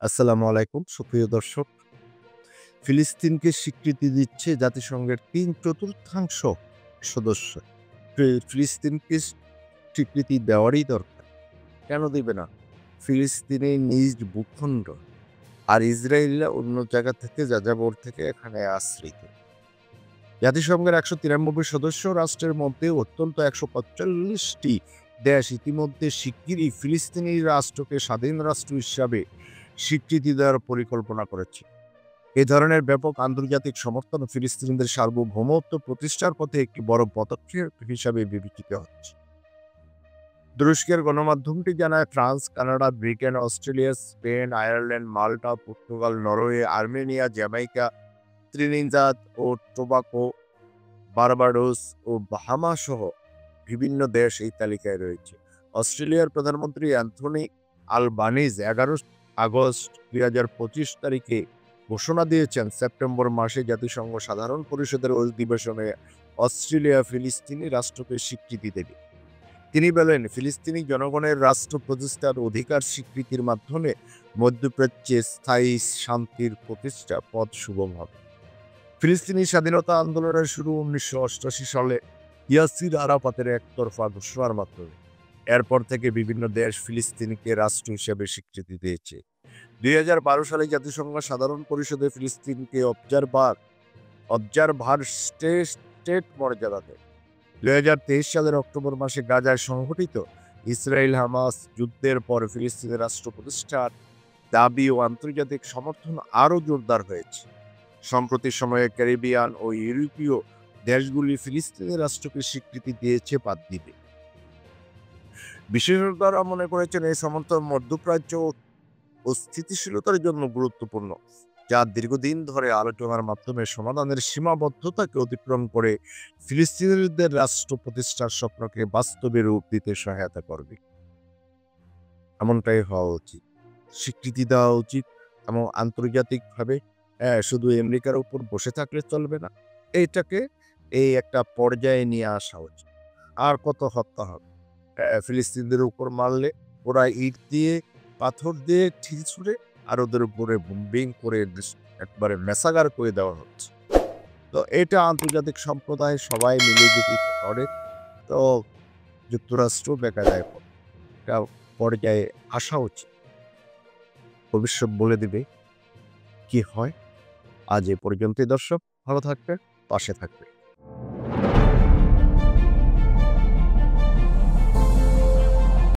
আসসালামু আলাইকুম সুপ্রিয় দর্শক। ফিলিস্তিনকে স্বীকৃতি দিচ্ছে জাতিসংঘের ৩/৪ সদস্য। ফিলিস্তিনকে স্বীকৃতি দেওয়ারই দরকার। কেন দিবে না? ফিলিস্তিনি নিজ ভূখণ্ড। আর ইসরায়েলিরা অন্য জায়গা থেকে যাযাবর থেকে এখানে আশ্রিত। জাতিসংঘের ১৯৩ সদস্য রাষ্ট্রের মধ্যে অত্যন্ত ১৪৫টি দেশ ইতিমধ্যে শিগগিরই ফিলিস্তিনি রাষ্ট্রকে স্বাধীন রাষ্ট্র হিসাবে স্বীকৃতি দেওয়ার পরিকল্পনা করেছে। এ ধরনের ব্যাপক আন্তর্জাতিক সমর্থন ফিলিস্তিনিদের সার্বভৌমত্ব প্রতিষ্ঠার পথে একটি বড় পদক্ষেপ হিসাবে বিবেচিত হচ্ছে। তুরস্কের গণমাধ্যমটি জানায়, France, Canada, Britain, Australia, Spain, Ireland, Malta, Portugal, Norway, Armenia, Jamaica, Trinidad ও টোবাগো, বার্বাডোস ও বাহামা সহ বিভিন্ন দেশ এই তালিকায় রয়েছে। অস্ট্রেলিয়ার প্রধানমন্ত্রী অ্যান্থনি আলবানিজ ১১ আগস্ট ২০২৫ তারিখে ঘোষণা দিয়েছেন, সেপ্টেম্বর মাসে জাতিসংঘ সাধারণ পরিষদের অধিবেশনে অস্ট্রেলিয়া ফিলিস্তিনি রাষ্ট্রকে স্বীকৃতি দেবে। তিনি বলেন, ফিলিস্তিনি জনগণের রাষ্ট্র প্রতিষ্ঠার অধিকার স্বীকৃতির মাধ্যমে মধ্যপ্রাচ্যে স্থায়ী শান্তির প্রতিষ্ঠা পথ সুগম হবে। ফিলিস্তিনি স্বাধীনতা আন্দোলনের শুরু ১৯৮৮ সালে ইয়াসির আরাফাতের একতরফা ঘোষণার মাধ্যমে। এরপর থেকে বিভিন্ন দেশ ফিলিস্তিনকে রাষ্ট্র হিসেবে স্বীকৃতি দিয়েছে। ২০১২ সালে জাতিসংঘ সাধারণ পরিষদে ফিলিস্তিনকে অবজারভার স্টেট মর্যাদা দেয়। ২০২৩ সালের অক্টোবর মাসে গাজায় সংঘটিত ইসরায়েল-হামাস যুদ্ধের পর ফিলিস্তিনের রাষ্ট্র প্রতিষ্ঠার দাবি ও আন্তর্জাতিক সমর্থন আরও জোরদার হয়েছে। সম্প্রতি সময়ে ক্যারিবিয়ান ও ইউরোপীয় দেশগুলি ফিলিস্তিনের রাষ্ট্রকে স্বীকৃতি দিয়েছে বা দিবে। বিশেষজ্ঞরা মনে করেছেন, এই সমর্থন মধ্যপ্রাচ্য ও স্থিতিশীলতার জন্য গুরুত্বপূর্ণ, যা দীর্ঘদিন ধরে আলোচনার মাধ্যমে সমাধানের সীমাবদ্ধতাকে অতিক্রম করে ফিলিস্তিনিদের রাষ্ট্র প্রতিষ্ঠার স্বপ্নকে বাস্তবে রূপ দিতে সহায়তা করবে। এমনটাই হওয়া উচিত, স্বীকৃতি দেওয়া উচিত এবং আন্তর্জাতিকভাবে শুধু আমেরিকার উপর বসে থাকলে চলবে না, এইটাকে এই একটা পর্যায়ে নিয়ে আসা উচিত। আর কত হত্যা হবে? ফিলিস্তিনিদের উপর মারলে ওরা ইট দিয়ে পাথর দিয়ে ঠিল ছুঁড়ে আর ওদের উপরে বোম্বিং করে একবারে মেসাগার করে দেওয়া হচ্ছে। তো এটা আন্তর্জাতিক সম্প্রদায় সবাই মিলে যদি করে, তো যুক্তরাষ্ট্র বেকায়দায় পড়বে। একটা পর্যায়ে আসা উচিত। ভবিষ্যৎ বলে দিবে কি হয়। আজ এ পর্যন্তই দর্শক, ভালো থাকবে, পাশে থাকবে।